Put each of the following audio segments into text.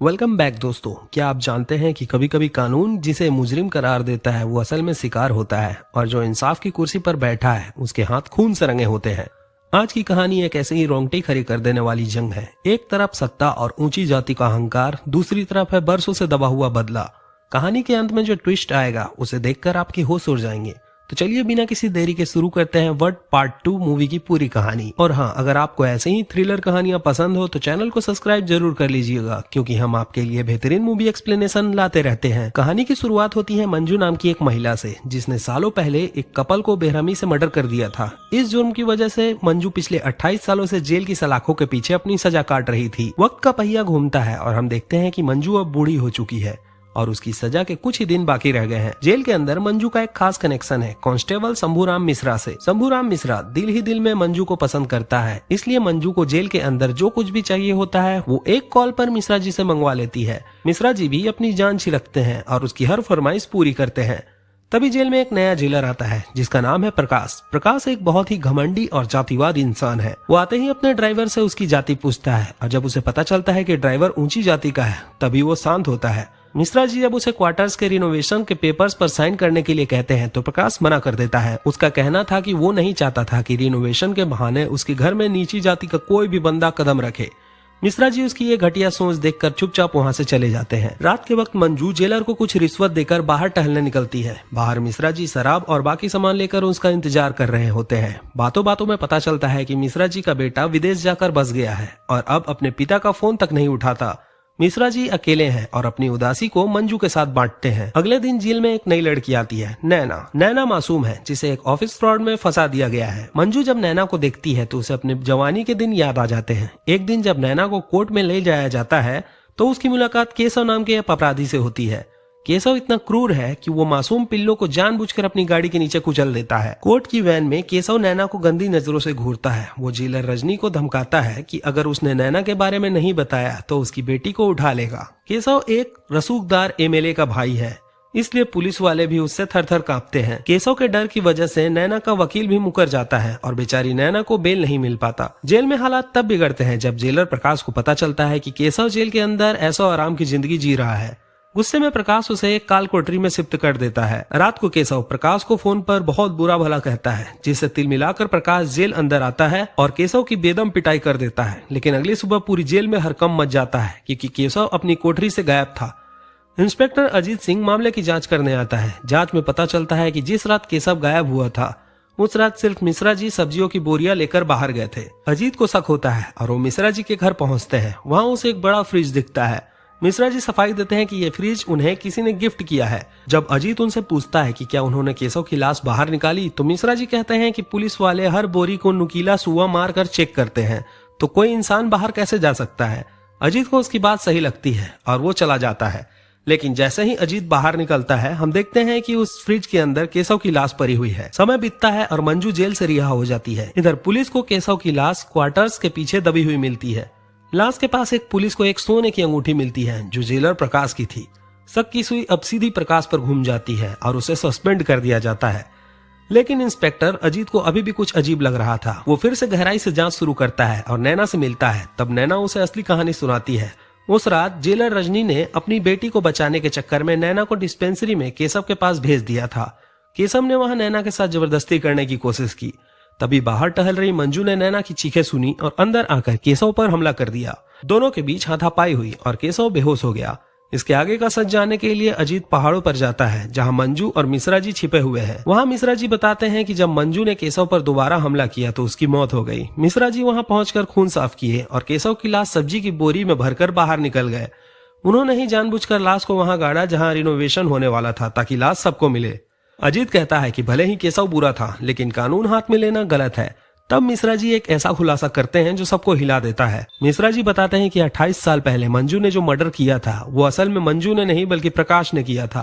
Welcome back दोस्तों। क्या आप जानते हैं कि कभी कभी कानून जिसे मुजरिम करार देता है वो असल में शिकार होता है और जो इंसाफ की कुर्सी पर बैठा है उसके हाथ खून से रंगे होते हैं। आज की कहानी एक ऐसे ही रोंगटे खड़ी कर देने वाली जंग है। एक तरफ सत्ता और ऊंची जाति का अहंकार, दूसरी तरफ है बरसों से दबा हुआ बदला। कहानी के अंत में जो ट्विस्ट आएगा उसे देखकर आपकी होश उड़ जाएंगे। तो चलिए बिना किसी देरी के शुरू करते हैं वर्ड पार्ट 2 मूवी की पूरी कहानी। और हाँ, अगर आपको ऐसे ही थ्रिलर कहानियां पसंद हो तो चैनल को सब्सक्राइब जरूर कर लीजिएगा, क्योंकि हम आपके लिए बेहतरीन मूवी एक्सप्लेनेशन लाते रहते हैं। कहानी की शुरुआत होती है मंजू नाम की एक महिला से, जिसने सालों पहले एक कपल को बेरहमी से मर्डर कर दिया था। इस जुर्म की वजह से मंजू पिछले 28 सालों से जेल की सलाखों के पीछे अपनी सजा काट रही थी। वक्त का पहिया घूमता है और हम देखते हैं कि मंजू अब बूढ़ी हो चुकी है और उसकी सजा के कुछ ही दिन बाकी रह गए हैं। जेल के अंदर मंजू का एक खास कनेक्शन है कांस्टेबल शंभूराम मिश्रा से। शंभूराम मिश्रा दिल ही दिल में मंजू को पसंद करता है, इसलिए मंजू को जेल के अंदर जो कुछ भी चाहिए होता है वो एक कॉल पर मिश्रा जी से मंगवा लेती है। मिश्रा जी भी अपनी जान छिड़कते हैं और उसकी हर फरमाइश पूरी करते हैं। तभी जेल में एक नया जेलर आता है जिसका नाम है प्रकाश। प्रकाश एक बहुत ही घमंडी और जातिवाद इंसान है। वो आते ही अपने ड्राइवर से उसकी जाति पूछता है और जब उसे पता चलता है कि ड्राइवर ऊंची जाति का है तभी वो शांत होता है। मिश्रा जी जब उसे क्वार्टर्स के रिनोवेशन के पेपर्स पर साइन करने के लिए कहते हैं तो प्रकाश मना कर देता है। उसका कहना था कि वो नहीं चाहता था कि रिनोवेशन के बहाने उसके घर में नीची जाति का कोई भी बंदा कदम रखे। मिश्रा जी उसकी ये घटिया सोच देखकर चुपचाप वहाँ से चले जाते हैं। रात के वक्त मंजू जेलर को कुछ रिश्वत देकर बाहर टहलने निकलती है। बाहर मिश्रा जी शराब और बाकी सामान लेकर उसका इंतजार कर रहे होते हैं। बातों बातों में पता चलता है कि मिश्रा जी का बेटा विदेश जाकर बस गया है और अब अपने पिता का फोन तक नहीं उठाता। मिश्रा जी अकेले हैं और अपनी उदासी को मंजू के साथ बांटते हैं। अगले दिन जेल में एक नई लड़की आती है, नैना। नैना मासूम है जिसे एक ऑफिस फ्रॉड में फंसा दिया गया है। मंजू जब नैना को देखती है तो उसे अपने जवानी के दिन याद आ जाते हैं। एक दिन जब नैना को कोर्ट में ले जाया जाता है तो उसकी मुलाकात केशव नाम के अपराधी से होती है। केशव इतना क्रूर है कि वो मासूम पिल्लों को जानबूझकर अपनी गाड़ी के नीचे कुचल देता है। कोर्ट की वैन में केशव नैना को गंदी नजरों से घूरता है। वो जेलर रजनी को धमकाता है कि अगर उसने नैना के बारे में नहीं बताया तो उसकी बेटी को उठा लेगा। केशव एक रसूखदार एमएलए का भाई है, इसलिए पुलिस वाले भी उससे थर थर कांपते हैं। केशव के डर की वजह से नैना का वकील भी मुकर जाता है और बेचारी नैना को बेल नहीं मिल पाता। जेल में हालात तब बिगड़ते हैं जब जेलर प्रकाश को पता चलता है कि केशव जेल के अंदर ऐशो आराम की जिंदगी जी रहा है। गुस्से में प्रकाश उसे एक काल कोठरी में शिफ्ट कर देता है। रात को केशव प्रकाश को फोन पर बहुत बुरा भला कहता है, जिससे तिल मिलाकर प्रकाश जेल अंदर आता है और केशव की बेदम पिटाई कर देता है। लेकिन अगली सुबह पूरी जेल में हड़कंप मच जाता है क्योंकि केशव अपनी कोठरी से गायब था। इंस्पेक्टर अजीत सिंह मामले की जांच करने आता है। जांच में पता चलता है कि जिस रात केशव गायब हुआ था उस रात सिर्फ मिश्रा जी सब्जियों की बोरियां लेकर बाहर गए थे। अजीत को शक होता है और वो मिश्रा जी के घर पहुंचते हैं। वहाँ उसे एक बड़ा फ्रिज दिखता है। मिश्रा जी सफाई देते हैं कि ये फ्रिज उन्हें किसी ने गिफ्ट किया है। जब अजीत उनसे पूछता है कि क्या उन्होंने केशव की लाश बाहर निकाली तो मिश्रा जी कहते हैं कि पुलिस वाले हर बोरी को नुकीला सुआ मार कर चेक करते हैं, तो कोई इंसान बाहर कैसे जा सकता है। अजीत को उसकी बात सही लगती है और वो चला जाता है। लेकिन जैसे ही अजीत बाहर निकलता है हम देखते हैं कि उस फ्रिज के अंदर केशव की लाश पड़ी हुई है। समय बीतता है और मंजू जेल से रिहा हो जाती है। इधर पुलिस को केशव की लाश क्वार्टर्स के पीछे दबी हुई मिलती है। लाश के पास एक पुलिस को एक सोने की अंगूठी मिलती है जो जेलर प्रकाश की थी। शक की सुई अब सीधी प्रकाश पर घूम जाती है और उसे सस्पेंड कर दिया जाता है। लेकिन इंस्पेक्टर अजीत को अभी भी कुछ अजीब लग रहा था। वो फिर से गहराई से जांच शुरू करता है और नैना से मिलता है। तब नैना उसे असली कहानी सुनाती है। उस रात जेलर रजनी ने अपनी बेटी को बचाने के चक्कर में नैना को डिस्पेंसरी में केशव के पास भेज दिया था। केशव ने वहां नैना के साथ जबरदस्ती करने की कोशिश की। तभी बाहर टहल रही मंजू ने नैना की चीखें सुनी और अंदर आकर केशव पर हमला कर दिया। दोनों के बीच हाथापाई हुई और केशव बेहोश हो गया। इसके आगे का सच जानने के लिए अजीत पहाड़ों पर जाता है जहां मंजू और मिश्रा जी छिपे हुए हैं। वहां मिश्रा जी बताते हैं कि जब मंजू ने केशव पर दोबारा हमला किया तो उसकी मौत हो गई। मिश्रा जी वहां पहुंचकर खून साफ किए और केशव की लाश सब्जी की बोरी में भरकर बाहर निकल गए। उन्होंने ही जानबूझकर लाश को वहां गाड़ा जहां रिनोवेशन होने वाला था ताकि लाश सबको मिले। अजीत कहता है कि भले ही केशव बुरा था लेकिन कानून हाथ में लेना गलत है। तब मिश्रा जी एक ऐसा खुलासा करते हैं जो सबको हिला देता है। मिश्रा जी बताते हैं कि 28 साल पहले मंजू ने जो मर्डर किया था वो असल में मंजू ने नहीं बल्कि प्रकाश ने किया था।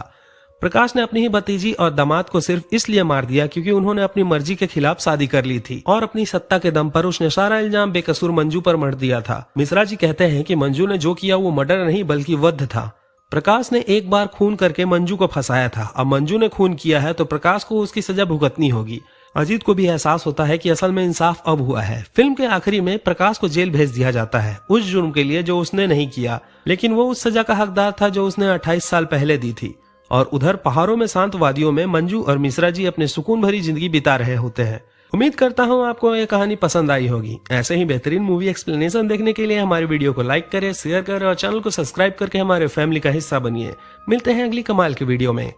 प्रकाश ने अपनी ही भतीजी और दामाद को सिर्फ इसलिए मार दिया क्योंकि उन्होंने अपनी मर्जी के खिलाफ शादी कर ली थी और अपनी सत्ता के दम पर उसने सारा इल्जाम बेकसूर मंजू पर मढ़ दिया था। मिश्रा जी कहते हैं कि मंजू ने जो किया वो मर्डर नहीं बल्कि वध था। प्रकाश ने एक बार खून करके मंजू को फंसाया था। अब मंजू ने खून किया है तो प्रकाश को उसकी सजा भुगतनी होगी। अजीत को भी एहसास होता है कि असल में इंसाफ अब हुआ है। फिल्म के आखिरी में प्रकाश को जेल भेज दिया जाता है उस जुर्म के लिए जो उसने नहीं किया, लेकिन वो उस सजा का हकदार था जो उसने 28 साल पहले दी थी। और उधर पहाड़ों में शांत वादियों में मंजू और मिश्रा जी अपने सुकून भरी जिंदगी बिता रहे होते हैं। उम्मीद करता हूँ आपको ये कहानी पसंद आई होगी। ऐसे ही बेहतरीन मूवी एक्सप्लेनेशन देखने के लिए हमारे वीडियो को लाइक करें, शेयर करें और चैनल को सब्सक्राइब करके हमारे फैमिली का हिस्सा बनिए। मिलते हैं अगली कमाल की वीडियो में।